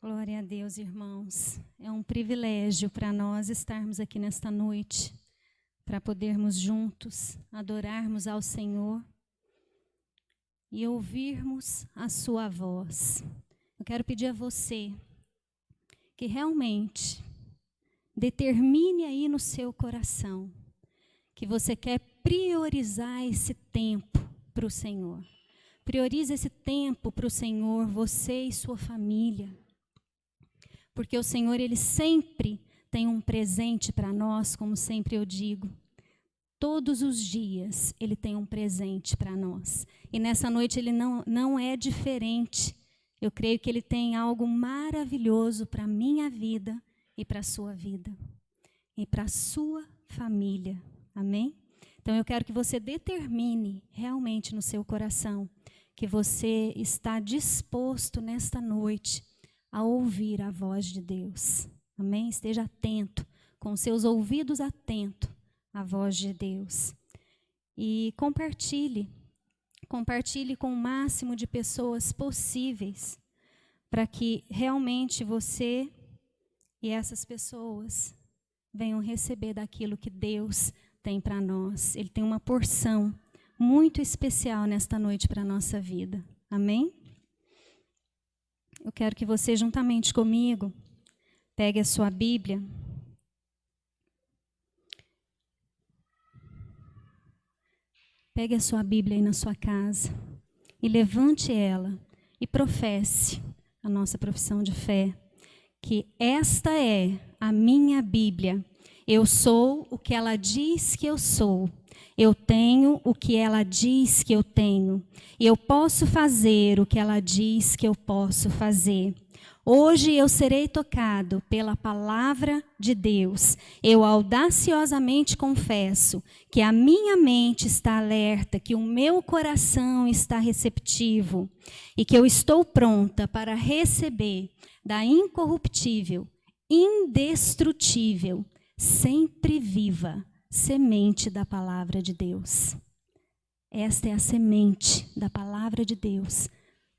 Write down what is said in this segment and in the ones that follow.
Glória a Deus, irmãos. É um privilégio para nós estarmos aqui nesta noite, para podermos juntos adorarmos ao Senhor e ouvirmos a sua voz. Eu quero pedir a você que realmente determine aí no seu coração que você quer priorizar esse tempo para o Senhor. Priorize esse tempo para o Senhor, você e sua família. Porque o Senhor, Ele sempre tem um presente para nós, como sempre eu digo. Todos os dias Ele tem um presente para nós. E nessa noite Ele não é diferente. Eu creio que Ele tem algo maravilhoso para a minha vida e para a sua vida. E para a sua família. Amém? Então eu quero que você determine realmente no seu coração que você está disposto nesta noite a ouvir a voz de Deus. Amém? Esteja atento, com seus ouvidos atentos à voz de Deus. E compartilhe com o máximo de pessoas possíveis, para que realmente você e essas pessoas venham receber daquilo que Deus tem para nós. Ele tem uma porção muito especial nesta noite para a nossa vida. Amém? Eu quero que você, juntamente comigo, pegue a sua Bíblia. Pegue a sua Bíblia aí na sua casa e levante ela e professe a nossa profissão de fé, que esta é a minha Bíblia. Eu sou o que ela diz que eu sou. Eu tenho o que ela diz que eu tenho. E eu posso fazer o que ela diz que eu posso fazer. Hoje eu serei tocado pela palavra de Deus. Eu audaciosamente confesso que a minha mente está alerta, que o meu coração está receptivo e que eu estou pronta para receber da incorruptível, indestrutível, sempre viva semente da palavra de Deus. Esta é a semente da palavra de Deus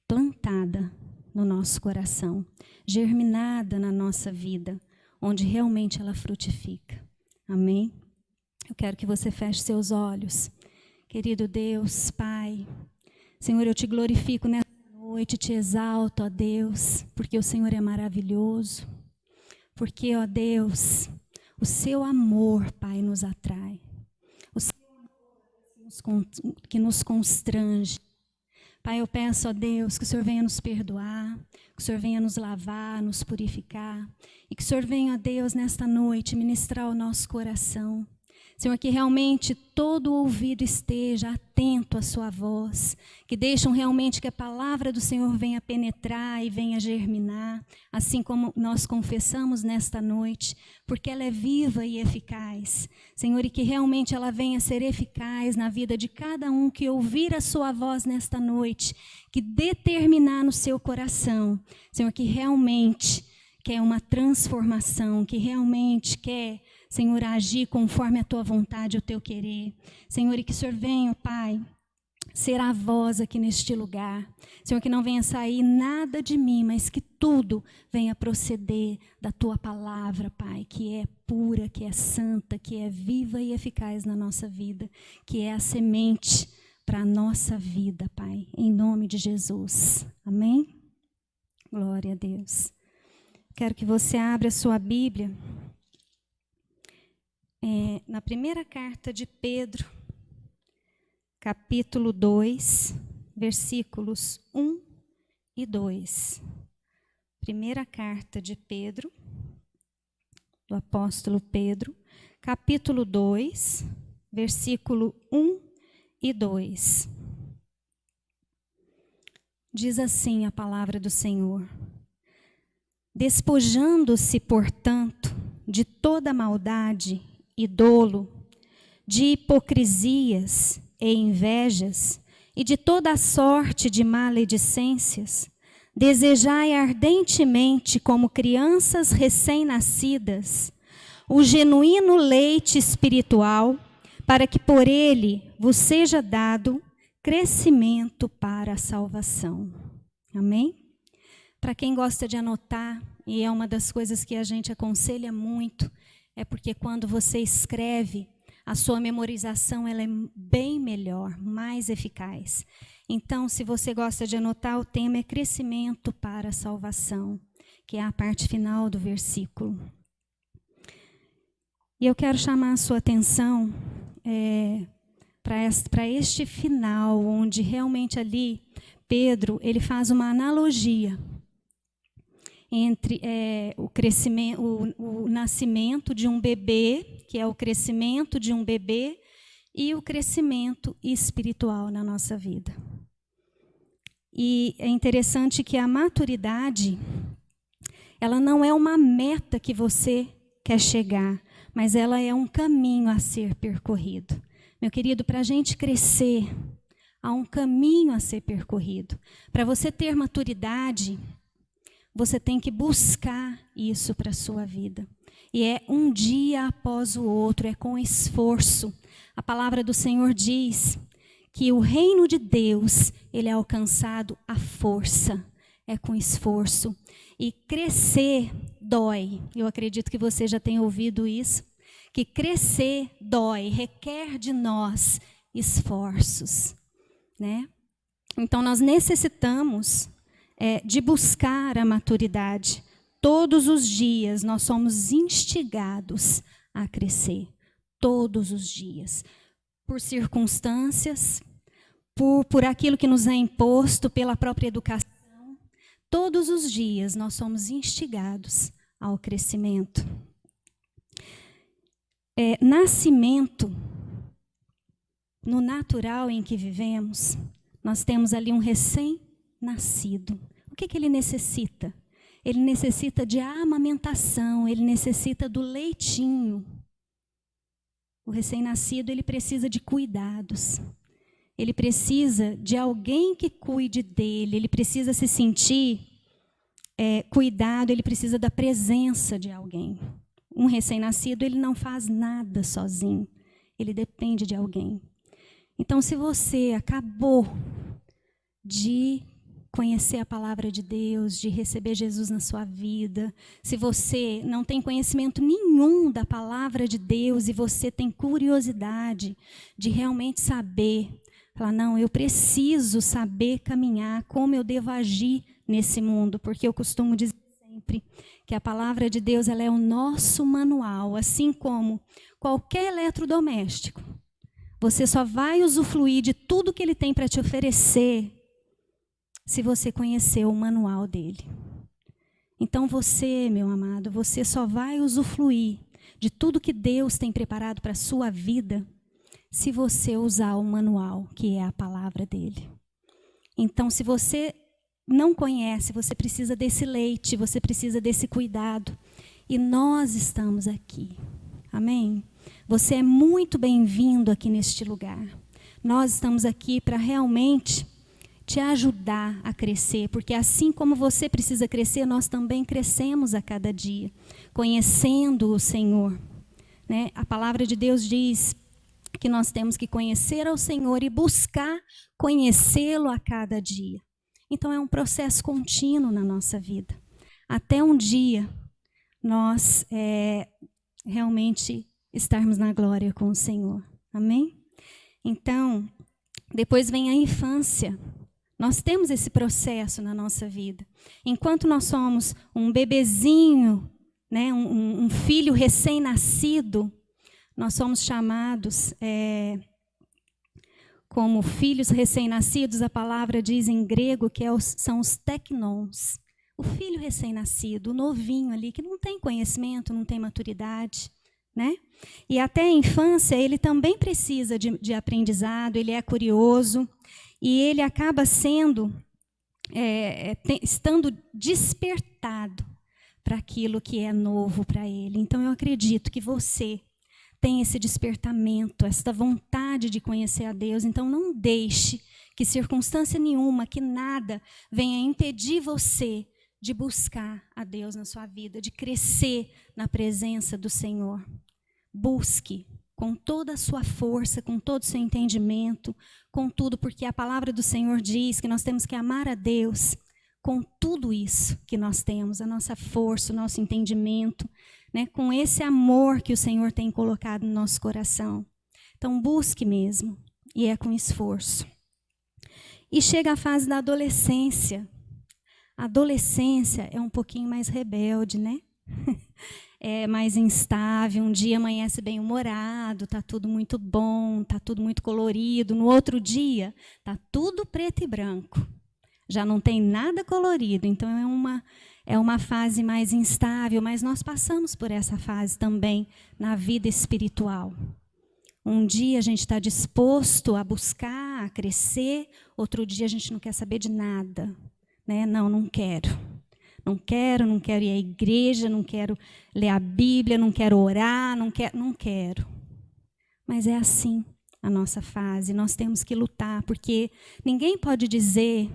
plantada no nosso coração, germinada na nossa vida, onde realmente ela frutifica. Amém? Eu quero que você feche seus olhos. Querido Deus, Pai, Senhor, eu te glorifico nessa noite, te exalto, ó Deus, porque o Senhor é maravilhoso, porque, ó Deus, o seu amor, Pai, nos atrai. O seu amor que nos constrange. Pai, eu peço a Deus que o Senhor venha nos perdoar, que o Senhor venha nos lavar, nos purificar. E que o Senhor venha, a Deus, nesta noite, ministrar o nosso coração. Senhor, que realmente todo ouvido esteja atento à sua voz, que deixam realmente que a palavra do Senhor venha penetrar e venha germinar, assim como nós confessamos nesta noite, porque ela é viva e eficaz. Senhor, e que realmente ela venha ser eficaz na vida de cada um que ouvir a sua voz nesta noite, que determinar no seu coração, Senhor, que realmente quer uma transformação, que realmente quer, Senhor, agir conforme a tua vontade, o teu querer. Senhor, e que o Senhor venha, Pai, ser a voz aqui neste lugar. Senhor, que não venha sair nada de mim, mas que tudo venha proceder da tua palavra, Pai, que é pura, que é santa, que é viva e eficaz na nossa vida, que é a semente para a nossa vida, Pai, em nome de Jesus. Amém? Glória a Deus. Quero que você abra a sua Bíblia na primeira carta de Pedro, capítulo 2, versículos 1 e 2. Primeira carta de Pedro, do apóstolo Pedro, capítulo 2, versículo 1 e 2. Diz assim a palavra do Senhor: despojando-se, portanto, de toda maldade e dolo, de hipocrisias e invejas, e de toda a sorte de maledicências, desejai ardentemente, como crianças recém-nascidas, o genuíno leite espiritual, para que por ele vos seja dado crescimento para a salvação. Amém? Para quem gosta de anotar, e é uma das coisas que a gente aconselha muito, é porque quando você escreve, a sua memorização ela é bem melhor, mais eficaz. Então, se você gosta de anotar, o tema é crescimento para a salvação, que é a parte final do versículo. E eu quero chamar a sua atenção para este final, onde realmente ali Pedro ele faz uma analogia entre o crescimento, o nascimento de um bebê, que é o crescimento de um bebê, e o crescimento espiritual na nossa vida. E é interessante que a maturidade, ela não é uma meta que você quer chegar, mas ela é um caminho a ser percorrido. Meu querido, para a gente crescer, há um caminho a ser percorrido. Para você ter maturidade, você tem que buscar isso para a sua vida. E é um dia após o outro, é com esforço. A palavra do Senhor diz que o reino de Deus, ele é alcançado à força, é com esforço. E crescer dói. Eu acredito que você já tenha ouvido isso. Que crescer dói, requer de nós esforços, né? Então, nós necessitamos de buscar a maturidade. Todos os dias nós somos instigados a crescer. Todos os dias. Por circunstâncias, por aquilo que nos é imposto, pela própria educação. Todos os dias nós somos instigados ao crescimento. Nascimento, no natural em que vivemos, nós temos ali um recém-nascido. O que ele necessita? Ele necessita de amamentação, ele necessita do leitinho. O recém-nascido, ele precisa de cuidados. Ele precisa de alguém que cuide dele, ele precisa se sentir cuidado, ele precisa da presença de alguém. Um recém-nascido, ele não faz nada sozinho, ele depende de alguém. Então, se você acabou de conhecer a palavra de Deus, de receber Jesus na sua vida, se você não tem conhecimento nenhum da palavra de Deus e você tem curiosidade de realmente saber, falar, não, eu preciso saber caminhar, como eu devo agir nesse mundo, porque eu costumo dizer sempre que a palavra de Deus ela é o nosso manual, assim como qualquer eletrodoméstico. Você só vai usufruir de tudo que ele tem para te oferecer se você conhecer o manual dele. Então você, meu amado, você só vai usufruir de tudo que Deus tem preparado para a sua vida se você usar o manual, que é a palavra dele. Então, se você não conhece, você precisa desse leite, você precisa desse cuidado. E nós estamos aqui. Amém? Você é muito bem-vindo aqui neste lugar. Nós estamos aqui para realmente te ajudar a crescer, porque assim como você precisa crescer, nós também crescemos a cada dia, conhecendo o Senhor. Né? A palavra de Deus diz que nós temos que conhecer ao Senhor e buscar conhecê-lo a cada dia. Então, é um processo contínuo na nossa vida. Até um dia, nós realmente estarmos na glória com o Senhor. Amém? Então, depois vem a infância. Nós temos esse processo na nossa vida. Enquanto nós somos um bebezinho, né, um filho recém-nascido, nós somos chamados... como filhos recém-nascidos, a palavra diz em grego que são os teknons. O filho recém-nascido, o novinho ali, que não tem conhecimento, não tem maturidade. Né? E até a infância, ele também precisa de aprendizado, ele é curioso, e ele acaba estando despertado para aquilo que é novo para ele. Então, eu acredito que você tem esse despertamento, esta vontade de conhecer a Deus. Então, não deixe que circunstância nenhuma, que nada venha impedir você de buscar a Deus na sua vida, de crescer na presença do Senhor. Busque com toda a sua força, com todo o seu entendimento, com tudo, porque a palavra do Senhor diz que nós temos que amar a Deus com tudo isso que nós temos, a nossa força, o nosso entendimento, né, com esse amor que o Senhor tem colocado no nosso coração. Então, busque mesmo, e é com esforço. E chega a fase da adolescência. A adolescência é um pouquinho mais rebelde, né? É mais instável, um dia amanhece bem-humorado, está tudo muito bom, está tudo muito colorido. No outro dia, está tudo preto e branco. Já não tem nada colorido, então é uma fase mais instável, mas nós passamos por essa fase também na vida espiritual. Um dia a gente está disposto a buscar, a crescer, outro dia a gente não quer saber de nada. Né? Não quero. Não quero ir à igreja, não quero ler a Bíblia, não quero orar, não quero. Mas é assim a nossa fase, nós temos que lutar, porque ninguém pode dizer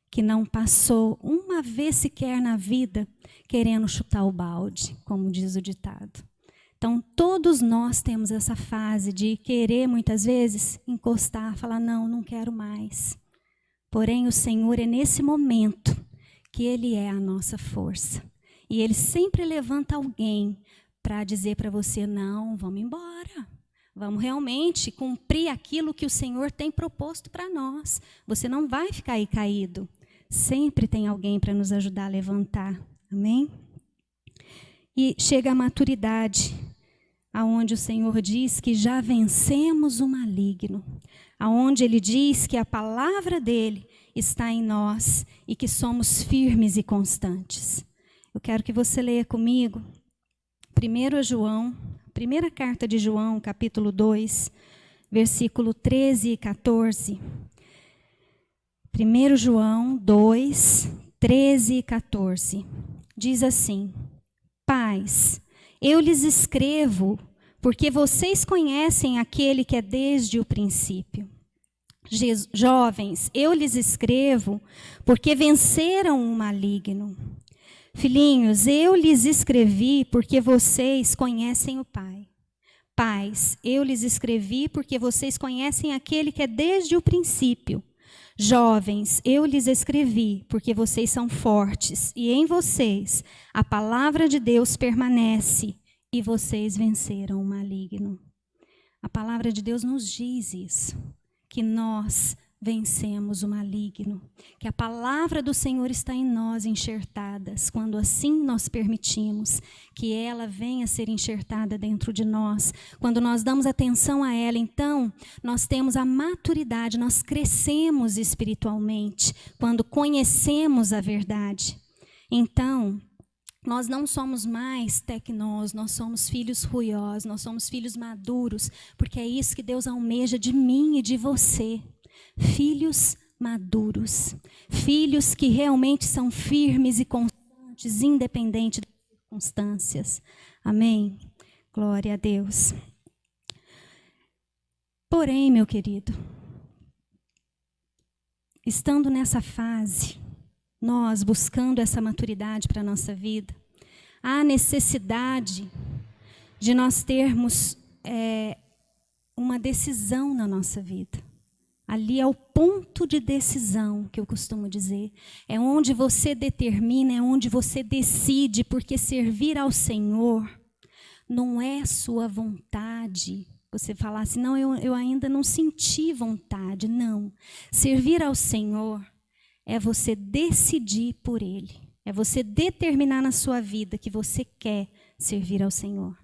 que não passou uma vez sequer na vida querendo chutar o balde, como diz o ditado. Então, todos nós temos essa fase de querer, muitas vezes, encostar, falar, não quero mais. Porém, o Senhor é nesse momento que Ele é a nossa força. E Ele sempre levanta alguém para dizer para você, não, vamos embora. Vamos realmente cumprir aquilo que o Senhor tem proposto para nós. Você não vai ficar aí caído. Sempre tem alguém para nos ajudar a levantar. Amém? E chega a maturidade, aonde o Senhor diz que já vencemos o maligno. Aonde Ele diz que a palavra dEle está em nós e que somos firmes e constantes. Eu quero que você leia comigo 1 João, primeira carta de João, capítulo 2, versículo 13 e 14. 1 João 2, 13 e 14. Diz assim: Pais, eu lhes escrevo porque vocês conhecem aquele que é desde o princípio. Jovens, eu lhes escrevo porque venceram o maligno. Filhinhos, eu lhes escrevi porque vocês conhecem o Pai. Pais, eu lhes escrevi porque vocês conhecem aquele que é desde o princípio. Jovens, eu lhes escrevi porque vocês são fortes e em vocês a palavra de Deus permanece e vocês venceram o maligno. A palavra de Deus nos diz isso, que nós vencemos o maligno, que a palavra do Senhor está em nós enxertadas, quando assim nós permitimos que ela venha a ser enxertada dentro de nós, quando nós damos atenção a ela, então nós temos a maturidade, nós crescemos espiritualmente, quando conhecemos a verdade. Então, nós não somos mais tecnós, nós somos filhos ruiós, nós somos filhos maduros, porque é isso que Deus almeja de mim e de você. Filhos maduros, filhos que realmente são firmes e constantes, independente das circunstâncias. Amém? Glória a Deus. Porém, meu querido, estando nessa fase, nós buscando essa maturidade para a nossa vida, há necessidade de nós termos uma decisão na nossa vida. Ali é o ponto de decisão que eu costumo dizer. É onde você determina, é onde você decide, porque servir ao Senhor não é sua vontade. Você falar assim, não, eu ainda não senti vontade. Não. Servir ao Senhor é você decidir por Ele. É você determinar na sua vida que você quer servir ao Senhor.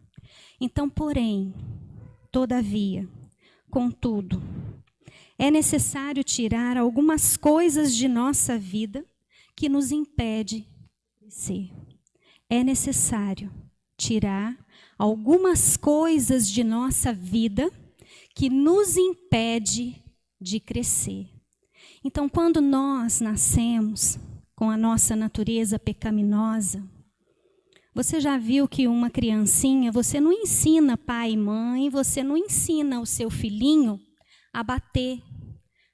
Então, porém, todavia, contudo, é necessário tirar algumas coisas de nossa vida que nos impede de crescer. É necessário tirar algumas coisas de nossa vida que nos impede de crescer. Então, quando nós nascemos com a nossa natureza pecaminosa, você já viu que uma criancinha, você não ensina pai e mãe, você não ensina o seu filhinho a bater,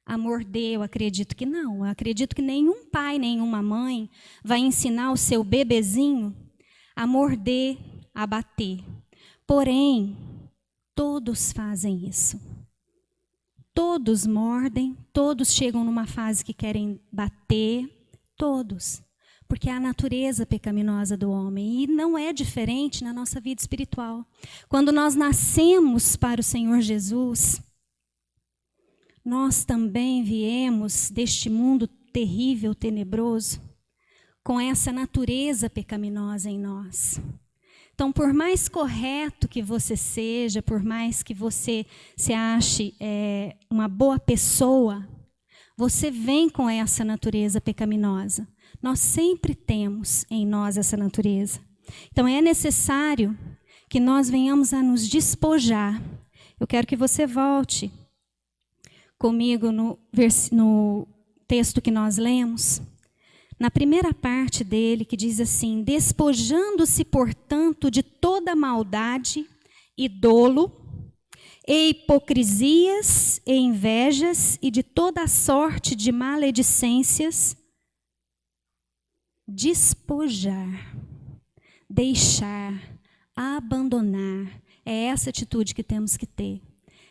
a morder, eu acredito que não. Eu acredito que nenhum pai, nenhuma mãe vai ensinar o seu bebezinho a morder, a bater. Porém, todos fazem isso. Todos mordem, todos chegam numa fase que querem bater, Todos. Porque é a natureza pecaminosa do homem. E não é diferente na nossa vida espiritual. Quando nós nascemos para o Senhor Jesus, nós também viemos deste mundo terrível, tenebroso, com essa natureza pecaminosa em nós. Então, por mais correto que você seja, por mais que você se ache uma boa pessoa, você vem com essa natureza pecaminosa. Nós sempre temos em nós essa natureza. Então, é necessário que nós venhamos a nos despojar. Eu quero que você volte comigo no texto que nós lemos. Na primeira parte dele, que diz assim: despojando-se, portanto, de toda maldade e dolo, e hipocrisias e invejas, e de toda sorte de maledicências, despojar, deixar, abandonar. É essa atitude que temos que ter.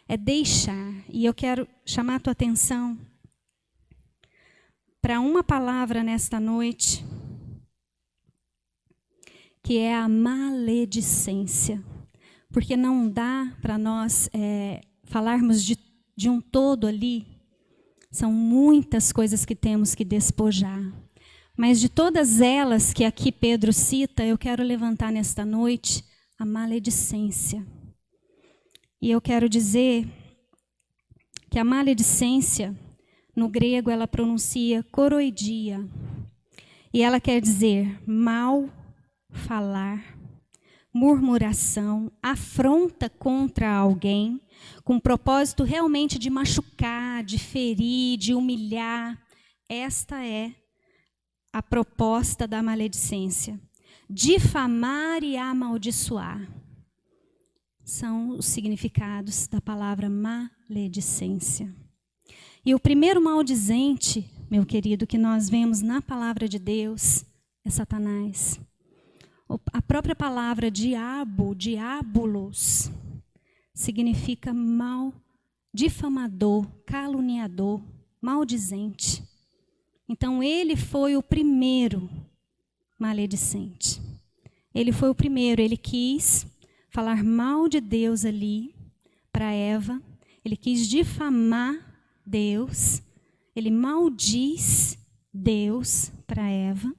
É deixar. E eu quero chamar a tua atenção para uma palavra nesta noite, que é a maledicência. Porque não dá para nós falarmos de um todo ali. São muitas coisas que temos que despojar. Mas de todas elas que aqui Pedro cita, eu quero levantar nesta noite a maledicência. E eu quero dizer que a maledicência, no grego, ela pronuncia koroidia. E ela quer dizer mal falar, murmuração, afronta contra alguém, com propósito realmente de machucar, de ferir, de humilhar. Esta é a proposta da maledicência. Difamar e amaldiçoar são os significados da palavra maledicência. E o primeiro maldizente, meu querido, que nós vemos na palavra de Deus é Satanás. A própria palavra diabo, diabolos, significa mal, difamador, caluniador, maldizente. Então, ele foi o primeiro maledicente. Ele foi o primeiro, ele quis falar mal de Deus ali para Eva, ele quis difamar Deus, ele maldiz Deus para Eva.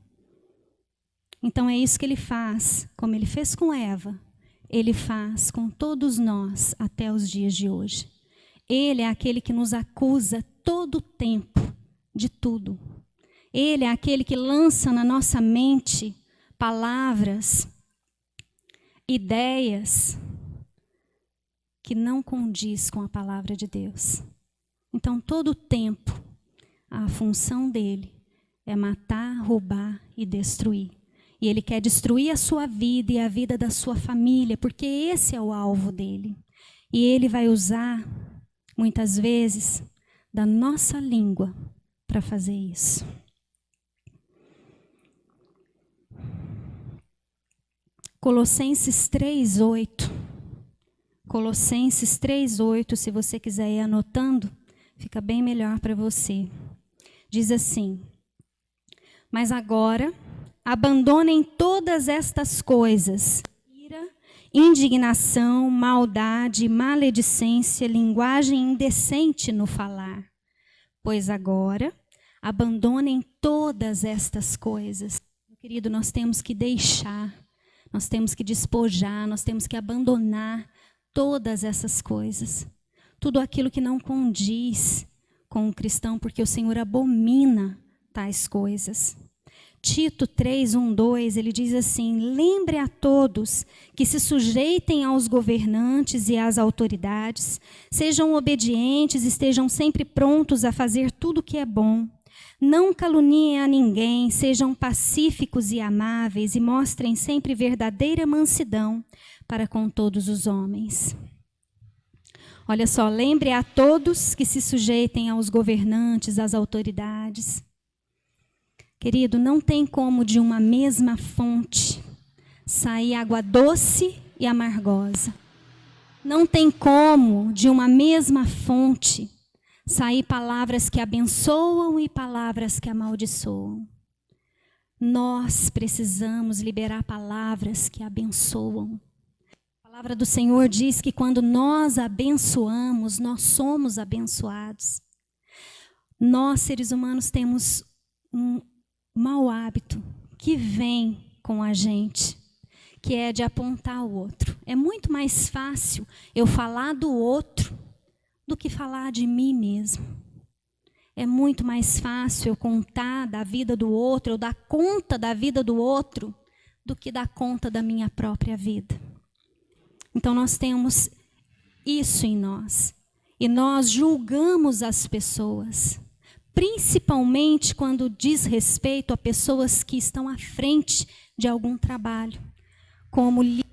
Então é isso que ele faz, como ele fez com Eva, ele faz com todos nós até os dias de hoje. Ele é aquele que nos acusa todo o tempo de tudo. Ele é aquele que lança na nossa mente palavras, ideias que não condiz com a palavra de Deus. Então, todo o tempo, a função dele é matar, roubar e destruir. E ele quer destruir a sua vida e a vida da sua família, porque esse é o alvo dele. E ele vai usar, muitas vezes, da nossa língua para fazer isso. Colossenses 3:8. Colossenses 3:8, se você quiser ir anotando, fica bem melhor para você. Diz assim: mas agora abandonem todas estas coisas: ira, indignação, maldade, maledicência, linguagem indecente no falar. Pois agora abandonem todas estas coisas. Meu querido, nós temos que deixar, nós temos que despojar, nós temos que abandonar todas essas coisas. Tudo aquilo que não condiz com o cristão, porque o Senhor abomina tais coisas. Tito 3:1-2, ele diz assim: lembre a todos que se sujeitem aos governantes e às autoridades, sejam obedientes, estejam sempre prontos a fazer tudo o que é bom. Não caluniem a ninguém, sejam pacíficos e amáveis e mostrem sempre verdadeira mansidão para com todos os homens. Olha só, lembre a todos que se sujeitem aos governantes, às autoridades. Querido, não tem como de uma mesma fonte sair água doce e amargosa. Não tem como de uma mesma fonte sair palavras que abençoam e palavras que amaldiçoam. Nós precisamos liberar palavras que abençoam. A palavra do Senhor diz que quando nós abençoamos, nós somos abençoados. Nós, seres humanos, temos um mau hábito que vem com a gente, que é de apontar o outro. É muito mais fácil eu falar do outro do que falar de mim mesmo. É muito mais fácil eu contar da vida do outro, eu dar conta da vida do outro, do que dar conta da minha própria vida. Então nós temos isso em nós. E nós julgamos as pessoas, principalmente quando diz respeito a pessoas que estão à frente de algum trabalho, como líderes,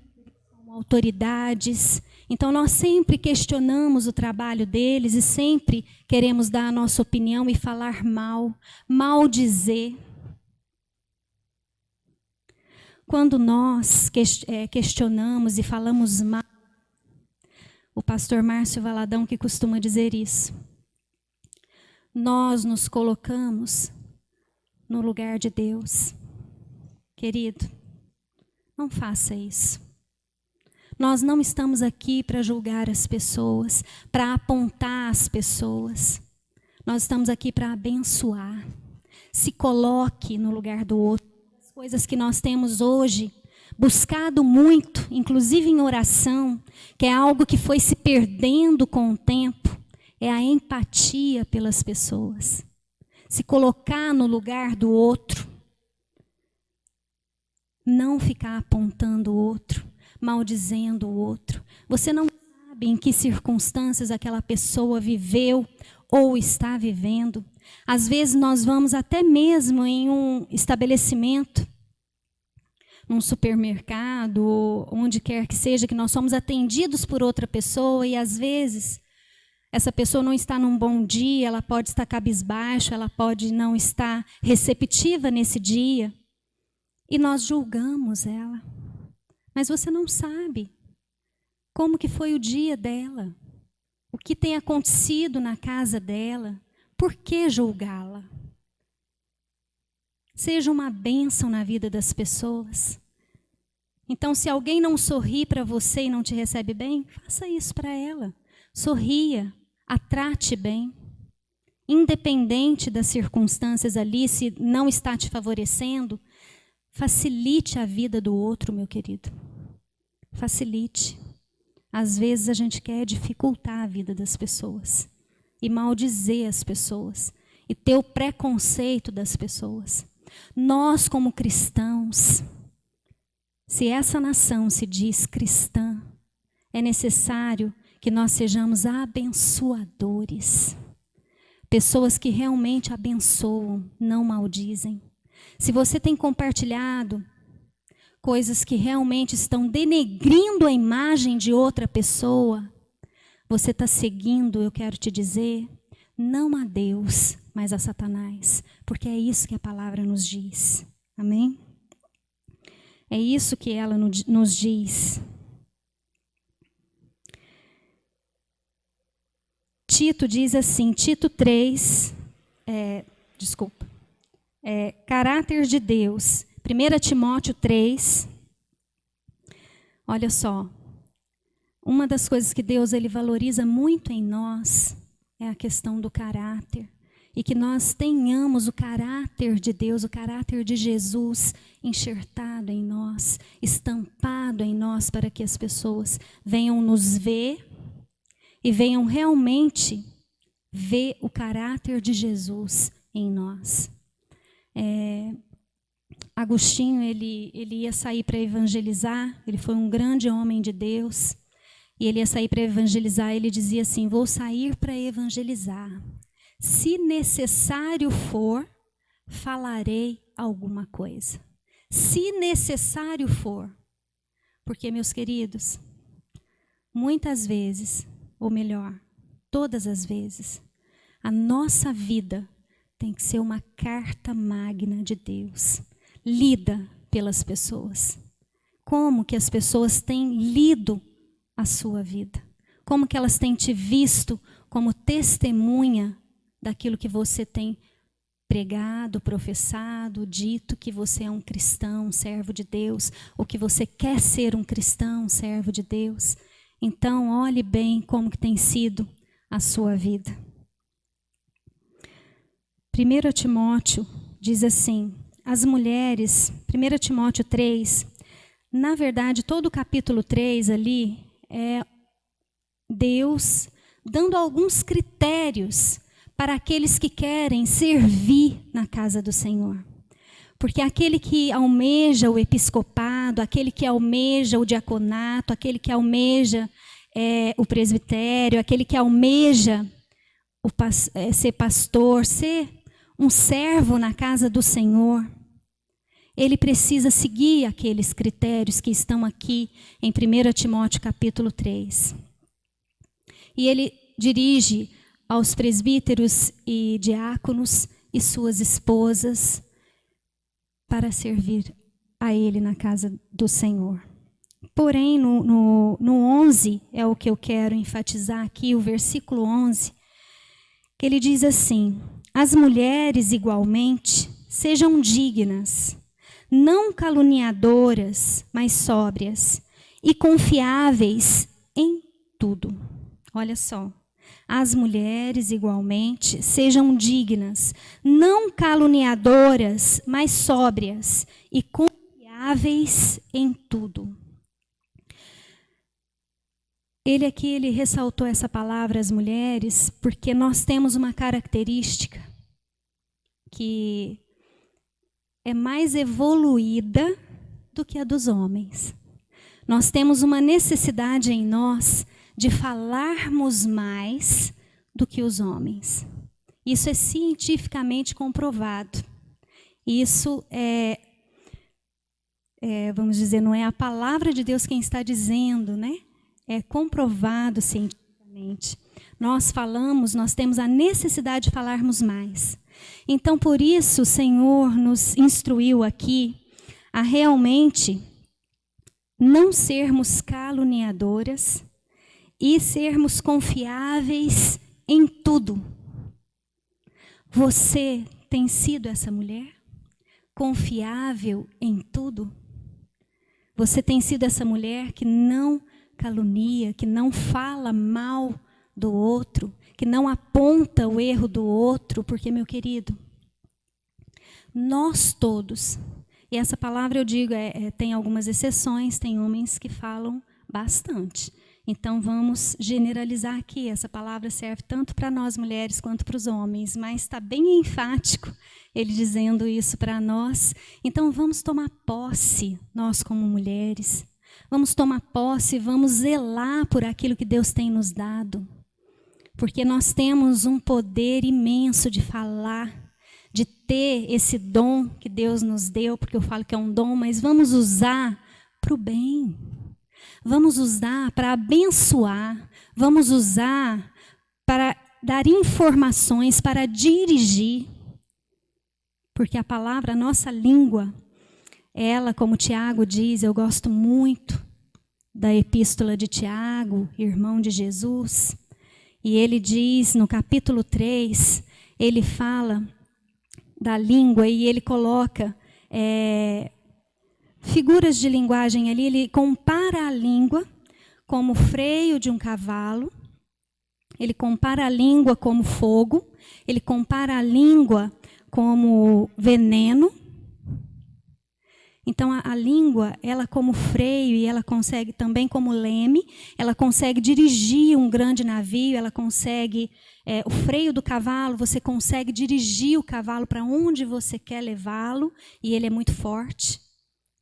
como autoridades. Então nós sempre questionamos o trabalho deles e sempre queremos dar a nossa opinião e falar mal, maldizer. Quando nós questionamos e falamos mal, o pastor Márcio Valadão que costuma dizer isso, nós nos colocamos no lugar de Deus. Querido, não faça isso. Nós não estamos aqui para julgar as pessoas, para apontar as pessoas. Nós estamos aqui para abençoar. Se coloque no lugar do outro. As coisas que nós temos hoje, buscado muito, inclusive em oração, que é algo que foi se perdendo com o tempo, é a empatia pelas pessoas. Se colocar no lugar do outro. Não ficar apontando o outro, maldizendo o outro. Você não sabe em que circunstâncias aquela pessoa viveu ou está vivendo. Às vezes nós vamos até mesmo em um estabelecimento, num supermercado, ou onde quer que seja, que nós somos atendidos por outra pessoa e às vezes essa pessoa não está num bom dia, ela pode estar cabisbaixo, ela pode não estar receptiva nesse dia. E nós julgamos ela. Mas você não sabe como que foi o dia dela, o que tem acontecido na casa dela, por que julgá-la? Seja uma bênção na vida das pessoas. Então, se alguém não sorri para você e não te recebe bem, faça isso para ela. Sorria, a trate bem. Independente das circunstâncias ali, se não está te favorecendo, facilite a vida do outro, meu querido. Facilite. Às vezes a gente quer dificultar a vida das pessoas e maldizer as pessoas e ter o preconceito das pessoas. Nós, como cristãos, se essa nação se diz cristã, é necessário que nós sejamos abençoadores. Pessoas que realmente abençoam, não maldizem. Se você tem compartilhado coisas que realmente estão denegrindo a imagem de outra pessoa, você está seguindo, eu quero te dizer, não a Deus, mas a Satanás, porque é isso que a palavra nos diz. Amém? É isso que ela nos diz. Tito diz assim, Tito 3, caráter de Deus. 1 Timóteo 3, olha só, uma das coisas que Deus ele valoriza muito em nós é a questão do caráter. E que nós tenhamos o caráter de Deus, o caráter de Jesus enxertado em nós, estampado em nós, para que as pessoas venham nos ver e venham realmente ver o caráter de Jesus em nós. Agostinho, ele ia sair para evangelizar, ele foi um grande homem de Deus, e ele ia sair para evangelizar, ele dizia assim, vou sair para evangelizar. Se necessário for, falarei alguma coisa. Se necessário for. Porque, meus queridos, muitas vezes, ou melhor, todas as vezes, a nossa vida tem que ser uma carta magna de Deus, lida pelas pessoas. Como que as pessoas têm lido a sua vida? Como que elas têm te visto como testemunha daquilo que você tem pregado, professado, dito que você é um cristão, um servo de Deus, ou que você quer ser um cristão, um servo de Deus. Então, olhe bem como que tem sido a sua vida. 1 Timóteo diz assim, as mulheres, 1 Timóteo 3, na verdade, todo o capítulo 3 ali é Deus dando alguns critérios para aqueles que querem servir na casa do Senhor. Porque aquele que almeja o episcopado, aquele que almeja o diaconato, aquele que almeja o presbitério, aquele que almeja ser pastor, ser um servo na casa do Senhor, ele precisa seguir aqueles critérios que estão aqui em 1 Timóteo capítulo 3. E ele dirige aos presbíteros e diáconos e suas esposas para servir a ele na casa do Senhor. Porém, no 11, é o que eu quero enfatizar aqui, o versículo 11, que ele diz assim, as mulheres igualmente sejam dignas, não caluniadoras, mas sóbrias e confiáveis em tudo. Olha só. As mulheres, igualmente, sejam dignas, não caluniadoras, mas sóbrias e confiáveis em tudo. Ele ressaltou essa palavra às mulheres, porque nós temos uma característica que é mais evoluída do que a dos homens. Nós temos uma necessidade em nós de falarmos mais do que os homens. Isso é cientificamente comprovado. Isso vamos dizer, não é a palavra de Deus quem está dizendo, né? É comprovado cientificamente. Nós temos a necessidade de falarmos mais. Então, por isso, o Senhor nos instruiu aqui a realmente não sermos caluniadoras, e sermos confiáveis em tudo. Você tem sido essa mulher? Confiável em tudo? Você tem sido essa mulher que não calunia, que não fala mal do outro, que não aponta o erro do outro, porque, meu querido, nós todos, e essa palavra eu digo, tem algumas exceções, tem homens que falam bastante. Então, vamos generalizar aqui. Essa palavra serve tanto para nós mulheres quanto para os homens, mas está bem enfático ele dizendo isso para nós. Então, vamos tomar posse, nós como mulheres. Vamos tomar posse, vamos zelar por aquilo que Deus tem nos dado. Porque nós temos um poder imenso de falar, de ter esse dom que Deus nos deu, porque eu falo que é um dom, mas vamos usar para o bem. Vamos usar para abençoar, vamos usar para dar informações, para dirigir. Porque a palavra, a nossa língua, ela, como Tiago diz, eu gosto muito da epístola de Tiago, irmão de Jesus. E ele diz, no capítulo 3, ele fala da língua e ele coloca figuras de linguagem ali, ele compara a língua como o freio de um cavalo, ele compara a língua como fogo, ele compara a língua como veneno. Então, a língua, ela como freio, e ela consegue também como leme, ela consegue dirigir um grande navio, ela consegue, o freio do cavalo, você consegue dirigir o cavalo para onde você quer levá-lo, e ele é muito forte.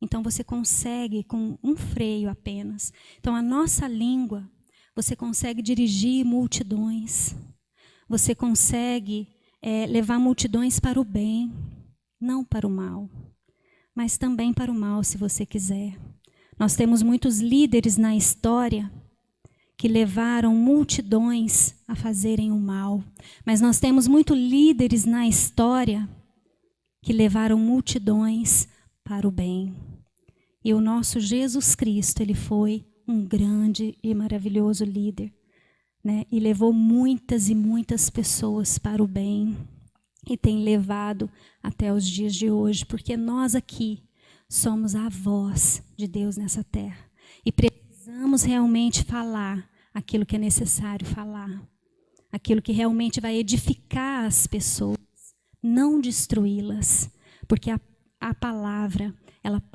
Então, você consegue com um freio apenas. Então, a nossa língua, você consegue dirigir multidões. Você consegue levar multidões para o bem, não para o mal. Mas também para o mal, se você quiser. Nós temos muitos líderes na história que levaram multidões a fazerem o mal. Mas nós temos muitos líderes na história que levaram multidões para o bem. E o nosso Jesus Cristo, ele foi um grande e maravilhoso líder, né? E levou muitas e muitas pessoas para o bem. e tem levado até os dias de hoje, porque nós aqui somos a voz de Deus nessa terra e precisamos realmente falar aquilo que é necessário falar, aquilo que realmente vai edificar as pessoas, não destruí-las, porque a palavra,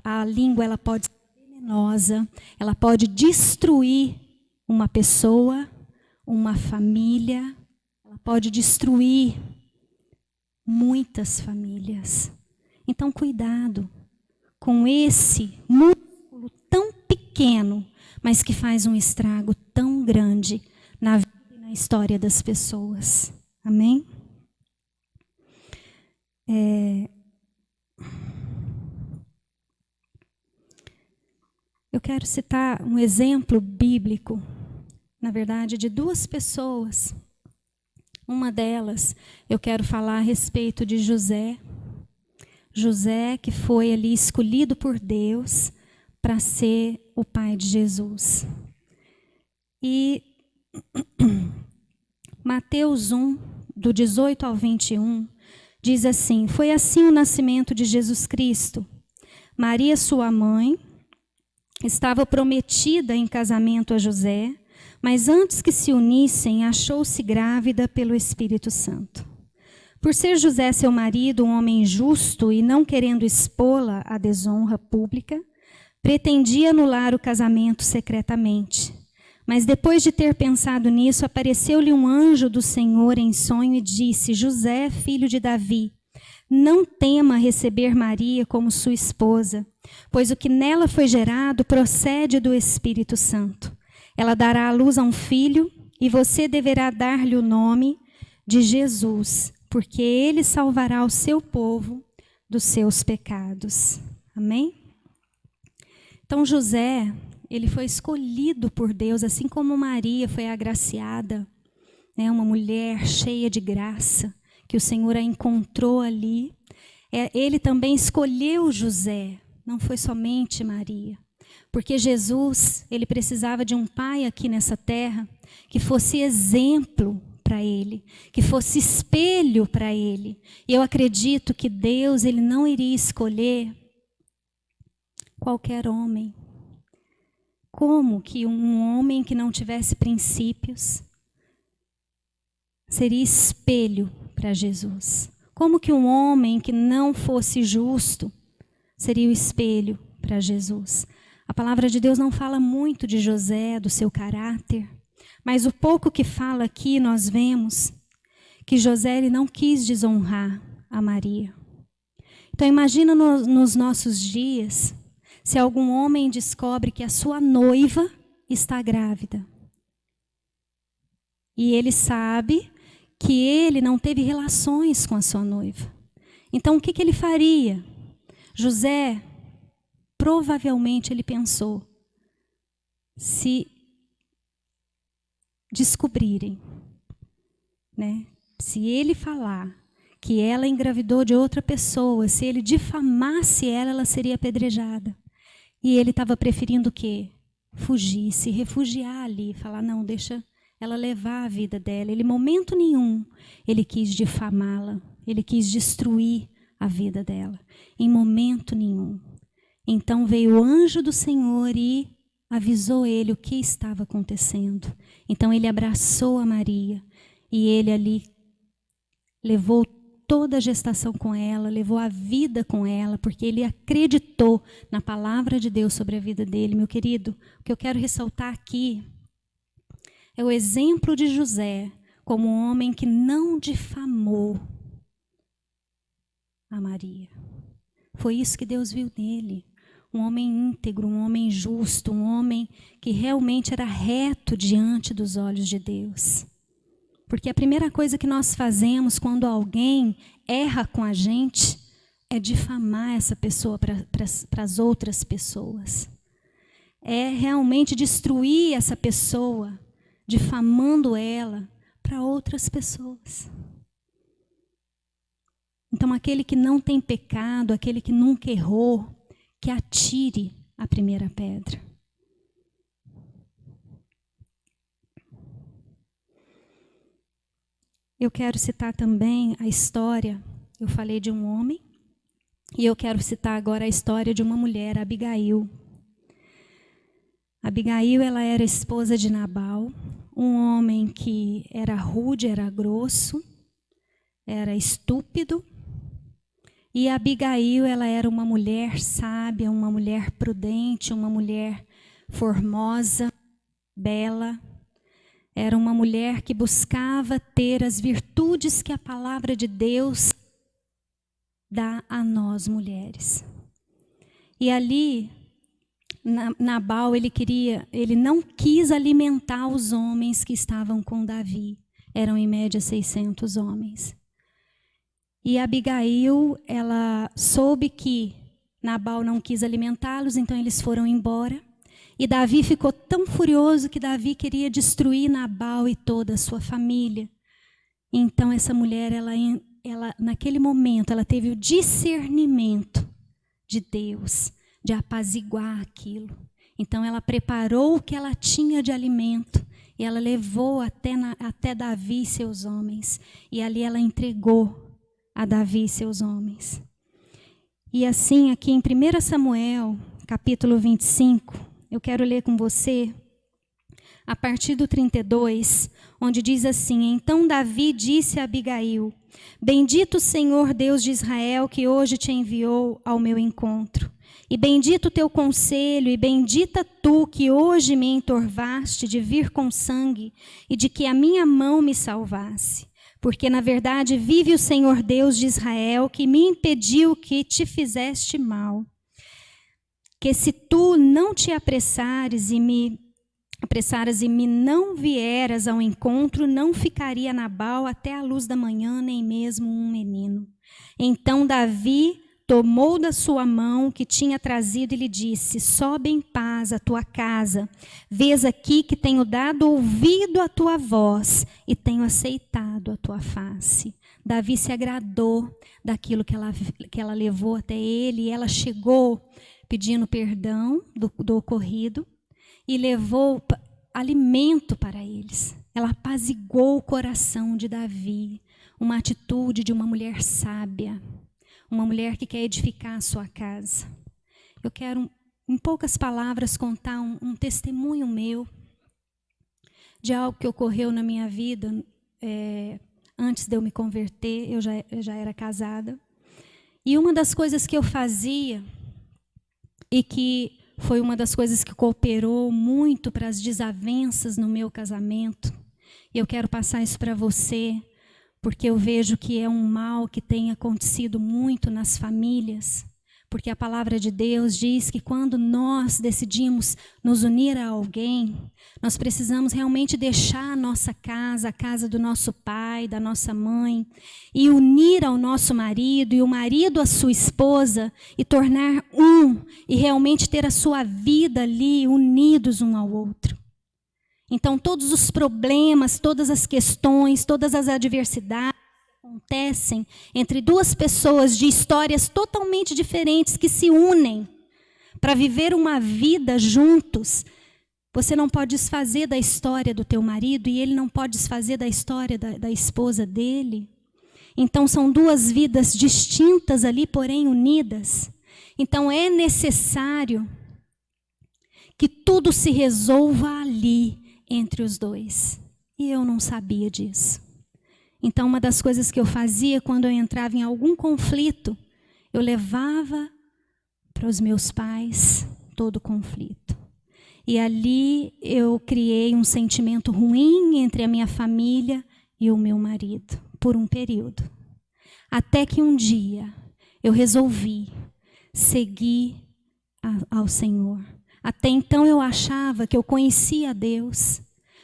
a língua, ela pode ser venenosa, ela pode destruir uma pessoa, uma família, ela pode destruir muitas famílias. Então, cuidado com esse músculo tão pequeno, mas que faz um estrago tão grande na vida e na história das pessoas. Amém? Eu quero citar um exemplo bíblico, na verdade, de duas pessoas. Uma delas, eu quero falar a respeito de José. José, que foi ali escolhido por Deus para ser o pai de Jesus. E Mateus 1, do 18 ao 21, diz assim: foi assim o nascimento de Jesus Cristo. Maria, sua mãe, estava prometida em casamento a José, mas antes que se unissem, achou-se grávida pelo Espírito Santo. Por ser José seu marido um homem justo e não querendo expô-la à desonra pública, pretendia anular o casamento secretamente. Mas depois de ter pensado nisso, apareceu-lhe um anjo do Senhor em sonho e disse: José, filho de Davi, não tema receber Maria como sua esposa, pois o que nela foi gerado procede do Espírito Santo. Ela dará à luz a um filho e você deverá dar-lhe o nome de Jesus, porque ele salvará o seu povo dos seus pecados. Amém? Então José, ele foi escolhido por Deus, assim como Maria foi agraciada, né, uma mulher cheia de graça, que o Senhor a encontrou ali. Ele também escolheu José, não foi somente Maria. Porque Jesus, ele precisava de um pai aqui nessa terra que fosse exemplo para ele, que fosse espelho para ele. E eu acredito que Deus, ele não iria escolher qualquer homem. Como que um homem que não tivesse princípios seria espelho para Jesus? Como que um homem que não fosse justo seria o espelho para Jesus? A palavra de Deus não fala muito de José, do seu caráter, mas o pouco que fala aqui nós vemos que José ele não quis desonrar a Maria. Então imagina nos nossos dias, se algum homem descobre que a sua noiva está grávida. E ele sabe que ele não teve relações com a sua noiva. Então o que ele faria? José, provavelmente ele pensou, se descobrirem, né? Se ele falar que ela engravidou de outra pessoa, se ele difamasse ela, ela seria apedrejada. E ele estava preferindo o quê? Fugir, se refugiar ali, falar, não, deixa ela levar a vida dela. Ele, em momento nenhum, ele quis difamá-la, ele quis destruir a vida dela. Em momento nenhum. Então veio o anjo do Senhor e avisou ele o que estava acontecendo. Então ele abraçou a Maria e ele ali levou toda a gestação com ela, levou a vida com ela, porque ele acreditou na palavra de Deus sobre a vida dele. Meu querido, o que eu quero ressaltar aqui é o exemplo de José como um homem que não difamou a Maria. Foi isso que Deus viu nele. Um homem íntegro, um homem justo, um homem que realmente era reto diante dos olhos de Deus. Porque a primeira coisa que nós fazemos quando alguém erra com a gente é difamar essa pessoa para as outras pessoas. É realmente destruir essa pessoa, difamando ela para outras pessoas. Então, aquele que não tem pecado, aquele que nunca errou, que atire a primeira pedra. eu quero citar também a história, eu falei de um homem, e eu quero citar agora a história de uma mulher, Abigail. Abigail, ela era esposa de Nabal, um homem que era rude, era grosso, era estúpido. E Abigail, ela era uma mulher sábia, uma mulher prudente, uma mulher formosa, bela. Era uma mulher que buscava ter as virtudes que a palavra de Deus dá a nós mulheres. E ali, Nabal, ele não quis alimentar os homens que estavam com Davi. Eram em média 600 homens. E Abigail, ela soube que Nabal não quis alimentá-los, então eles foram embora. E Davi ficou tão furioso que Davi queria destruir Nabal e toda a sua família. Então essa mulher, ela naquele momento, ela teve o discernimento de Deus, de apaziguar aquilo. Então ela preparou o que ela tinha de alimento e ela levou até Davi e seus homens. E ali ela entregou a Davi e seus homens. E assim, aqui em 1 Samuel, capítulo 25, eu quero ler com você, a partir do 32, onde diz assim: Então Davi disse a Abigail: Bendito o Senhor Deus de Israel, que hoje te enviou ao meu encontro. E bendito o teu conselho, e bendita tu que hoje me entorvaste de vir com sangue, e de que a minha mão me salvasse. Porque, na verdade, vive o Senhor Deus de Israel, que me impediu que te fizeste mal. Que se tu não te apressares e me não vieras ao encontro, não ficaria Nabal até a luz da manhã, nem mesmo um menino. Então Davi tomou da sua mão que tinha trazido e lhe disse: Sobe em paz à tua casa. Vês aqui que tenho dado ouvido à tua voz e tenho aceitado a tua face. Davi se agradou daquilo que ela levou até ele, e ela chegou pedindo perdão do ocorrido e levou alimento para eles. Ela apaziguou o coração de Davi, uma atitude de uma mulher sábia. Uma mulher que quer edificar a sua casa. Eu quero, em poucas palavras, contar um testemunho meu de algo que ocorreu na minha vida antes de eu me converter. Eu já era casada. E uma das coisas que eu fazia, e que foi uma das coisas que cooperou muito para as desavenças no meu casamento, e eu quero passar isso para você, porque eu vejo que é um mal que tem acontecido muito nas famílias, porque a palavra de Deus diz que quando nós decidimos nos unir a alguém, nós precisamos realmente deixar a nossa casa, a casa do nosso pai, da nossa mãe, e unir ao nosso marido e o marido à sua esposa, e tornar um, e realmente ter a sua vida ali unidos um ao outro. Então, todos os problemas, todas as questões, todas as adversidades que acontecem entre duas pessoas de histórias totalmente diferentes que se unem para viver uma vida juntos, você não pode desfazer da história do teu marido e ele não pode desfazer da história da esposa dele. Então, são duas vidas distintas ali, porém unidas. Então, é necessário que tudo se resolva ali, entre os dois. E eu não sabia disso. Então, uma das coisas que eu fazia quando eu entrava em algum conflito, eu levava para os meus pais todo o conflito. E ali eu criei um sentimento ruim entre a minha família e o meu marido, por um período. Até que um dia eu resolvi seguir ao Senhor. Até então eu achava que eu conhecia Deus,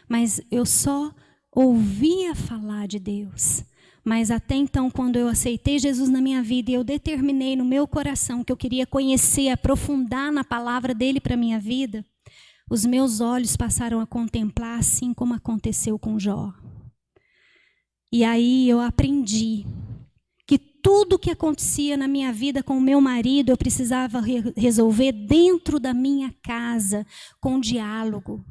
mas eu só ouvia falar de Deus. Mas até então, quando eu aceitei Jesus na minha vida e eu determinei no meu coração que eu queria conhecer, aprofundar na palavra dele para a minha vida, os meus olhos passaram a contemplar assim como aconteceu com Jó. E aí eu aprendi que tudo que acontecia na minha vida com o meu marido, eu precisava resolver dentro da minha casa, com diálogo.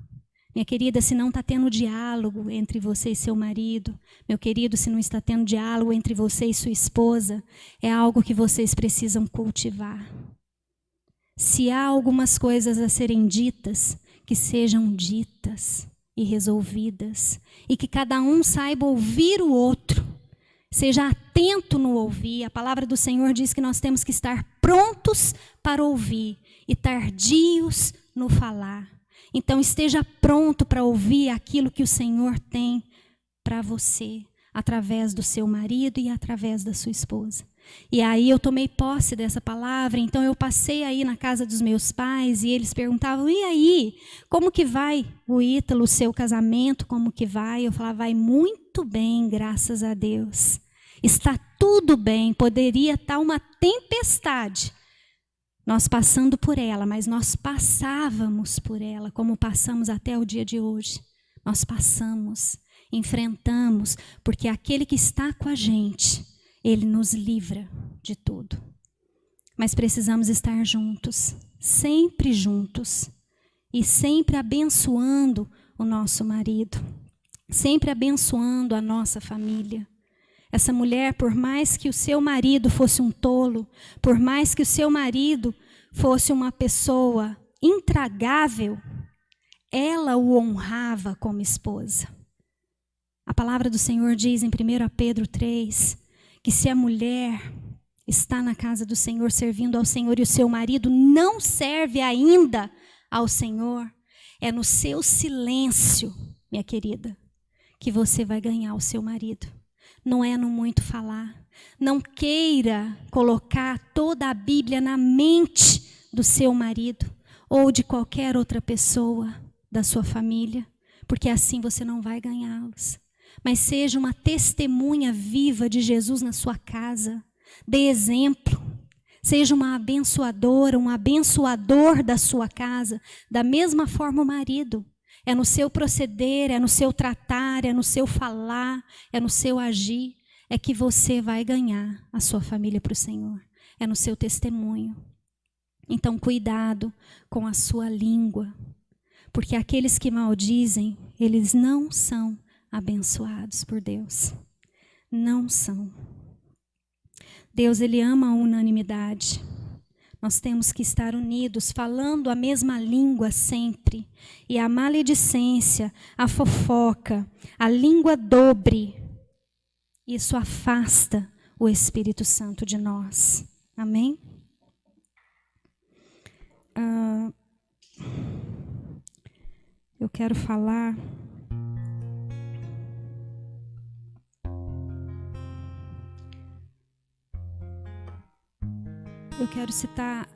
Minha querida, se não está tendo diálogo entre você e seu marido, meu querido, se não está tendo diálogo entre você e sua esposa, é algo que vocês precisam cultivar. Se há algumas coisas a serem ditas, que sejam ditas e resolvidas, e que cada um saiba ouvir o outro, seja atento no ouvir. A palavra do Senhor diz que nós temos que estar prontos para ouvir e tardios no falar. Então esteja pronto para ouvir aquilo que o Senhor tem para você, através do seu marido e através da sua esposa. E aí eu tomei posse dessa palavra, então eu passei aí na casa dos meus pais e eles perguntavam, e aí, como que vai o Ítalo, o seu casamento, como que vai? Eu falava, vai muito bem, graças a Deus. Está tudo bem, poderia estar uma tempestade, nós passando por ela, mas nós passávamos por ela, como passamos até o dia de hoje. Nós passamos, enfrentamos, porque aquele que está com a gente, ele nos livra de tudo. Mas precisamos estar juntos, sempre juntos, e sempre abençoando o nosso marido, sempre abençoando a nossa família. Essa mulher, por mais que o seu marido fosse um tolo, por mais que o seu marido fosse uma pessoa intragável, ela o honrava como esposa. A palavra do Senhor diz em 1 Pedro 3, que se a mulher está na casa do Senhor, servindo ao Senhor, e o seu marido não serve ainda ao Senhor, é no seu silêncio, minha querida, que você vai ganhar o seu marido. Não é no muito falar. Não queira colocar toda a Bíblia na mente do seu marido ou de qualquer outra pessoa da sua família, porque assim você não vai ganhá-los. Mas seja uma testemunha viva de Jesus na sua casa. Dê exemplo. Seja uma abençoadora, um abençoador da sua casa. Da mesma forma o marido. É no seu proceder, é no seu tratar, é no seu falar, é no seu agir, é que você vai ganhar a sua família para o Senhor. É no seu testemunho. Então, cuidado com a sua língua, porque aqueles que maldizem, eles não são abençoados por Deus. Não são. Deus, ele ama a unanimidade. Nós temos que estar unidos, falando a mesma língua sempre. E a maledicência, a fofoca, a língua dobre, isso afasta o Espírito Santo de nós. Amém? Eu quero falar. Eu quero citar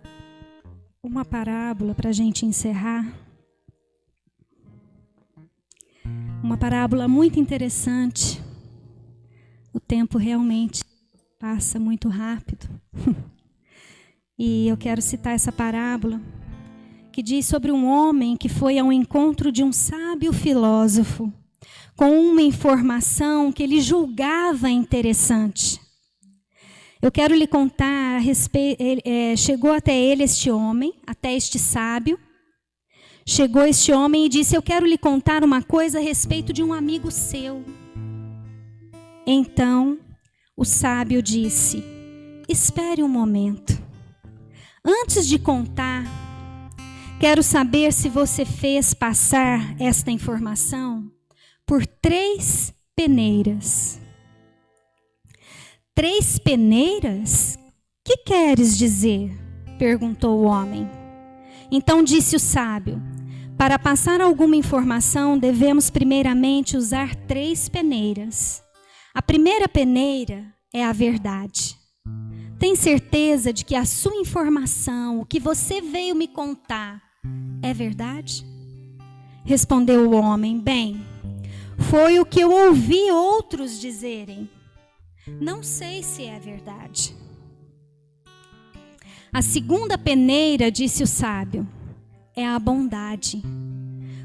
uma parábola para a gente encerrar. Uma parábola muito interessante. O tempo realmente passa muito rápido. E eu quero citar essa parábola que diz sobre um homem que foi ao encontro de um sábio filósofo com uma informação que ele julgava interessante. Eu quero lhe contar a respeito. Chegou até ele este homem, até este sábio. Chegou este homem e disse: eu quero lhe contar uma coisa a respeito de um amigo seu. Então, o sábio disse: espere um momento. Antes de contar, quero saber se você fez passar esta informação por 3 peneiras. 3 peneiras? Que queres dizer? Perguntou o homem. Então disse o sábio: para passar alguma informação, devemos primeiramente usar 3 peneiras. A primeira peneira é a verdade. Tem certeza de que a sua informação, o que você veio me contar, é verdade? Respondeu o homem: bem, foi o que eu ouvi outros dizerem. Não sei se é verdade. A segunda peneira, disse o sábio, é a bondade.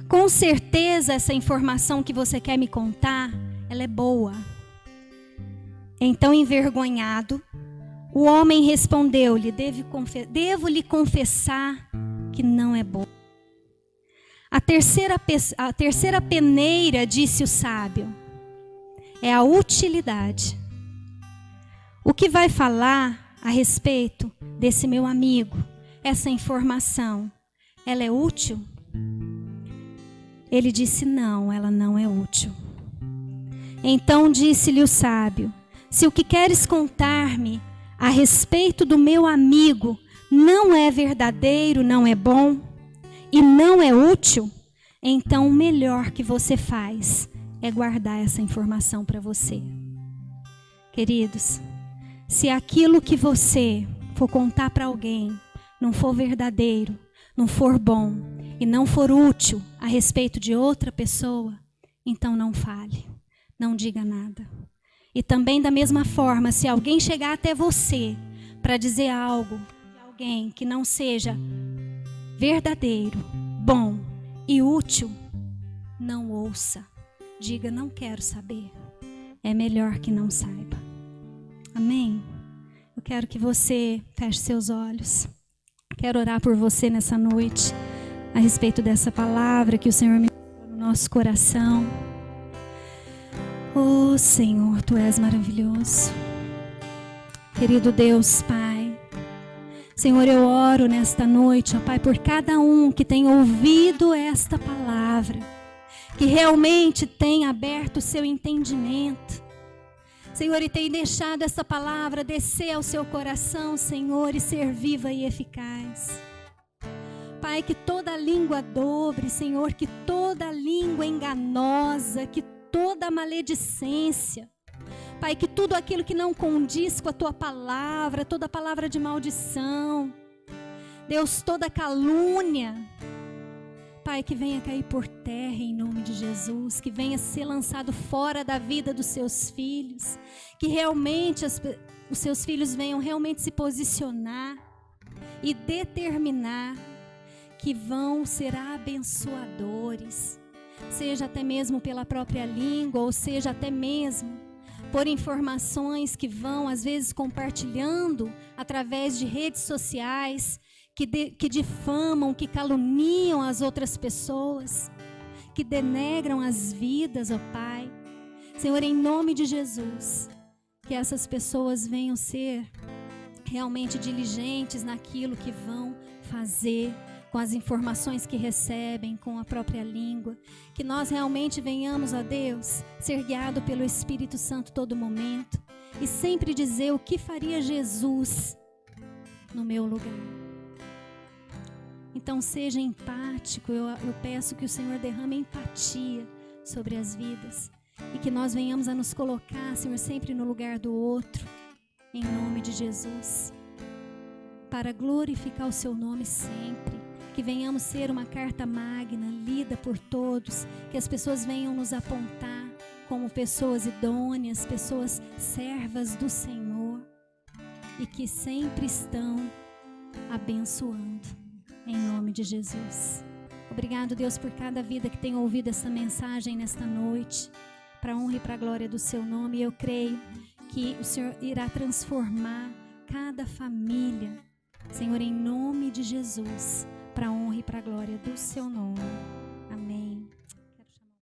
Com certeza essa informação que você quer me contar, ela é boa. Então, envergonhado, o homem respondeu-lhe: devo lhe confessar que não é boa. A terceira peneira, disse o sábio, é a utilidade. O que vai falar a respeito desse meu amigo, essa informação, ela é útil? Ele disse, não, ela não é útil. Então disse-lhe o sábio, se o que queres contar-me a respeito do meu amigo não é verdadeiro, não é bom e não é útil, então o melhor que você faz é guardar essa informação para você. Queridos, se aquilo que você for contar para alguém não for verdadeiro, não for bom e não for útil a respeito de outra pessoa, então não fale, não diga nada. E também da mesma forma, se alguém chegar até você para dizer algo de alguém que não seja verdadeiro, bom e útil, não ouça. Diga, não quero saber. É melhor que não saiba. Amém? Eu quero que você feche seus olhos. Quero orar por você nessa noite, a respeito dessa palavra que o Senhor me deu no nosso coração. Oh, Senhor, Tu és maravilhoso. Querido Deus, Pai. Senhor, eu oro nesta noite, ó Pai, por cada um que tem ouvido esta palavra, que realmente tem aberto o seu entendimento, Senhor, e tem deixado essa palavra descer ao seu coração, Senhor, e ser viva e eficaz. Pai, que toda língua dobre, Senhor, que toda língua enganosa, que toda maledicência, Pai, que tudo aquilo que não condiz com a Tua palavra, toda palavra de maldição, Deus, toda calúnia, Pai, que venha cair por terra em nome de Jesus, que venha ser lançado fora da vida dos seus filhos, que realmente os seus filhos venham realmente se posicionar e determinar que vão ser abençoadores, seja até mesmo pela própria língua, ou seja até mesmo por informações que vão às vezes compartilhando através de redes sociais, que difamam, que caluniam as outras pessoas, que denegram as vidas, ó Pai. Senhor, em nome de Jesus, que essas pessoas venham ser realmente diligentes naquilo que vão fazer, com as informações que recebem, com a própria língua. Que nós realmente venhamos, ó Deus, ser guiados pelo Espírito Santo todo momento e sempre dizer o que faria Jesus no meu lugar. Então seja empático, eu peço que o Senhor derrame empatia sobre as vidas e que nós venhamos a nos colocar, Senhor, sempre no lugar do outro, em nome de Jesus, para glorificar o Seu nome sempre, que venhamos ser uma carta magna, lida por todos, que as pessoas venham nos apontar como pessoas idôneas, pessoas servas do Senhor e que sempre estão abençoando. Em nome de Jesus. Obrigado, Deus, por cada vida que tem ouvido essa mensagem nesta noite, para a honra e para a glória do Seu nome. E eu creio que o Senhor irá transformar cada família, Senhor, em nome de Jesus, para a honra e para a glória do Seu nome.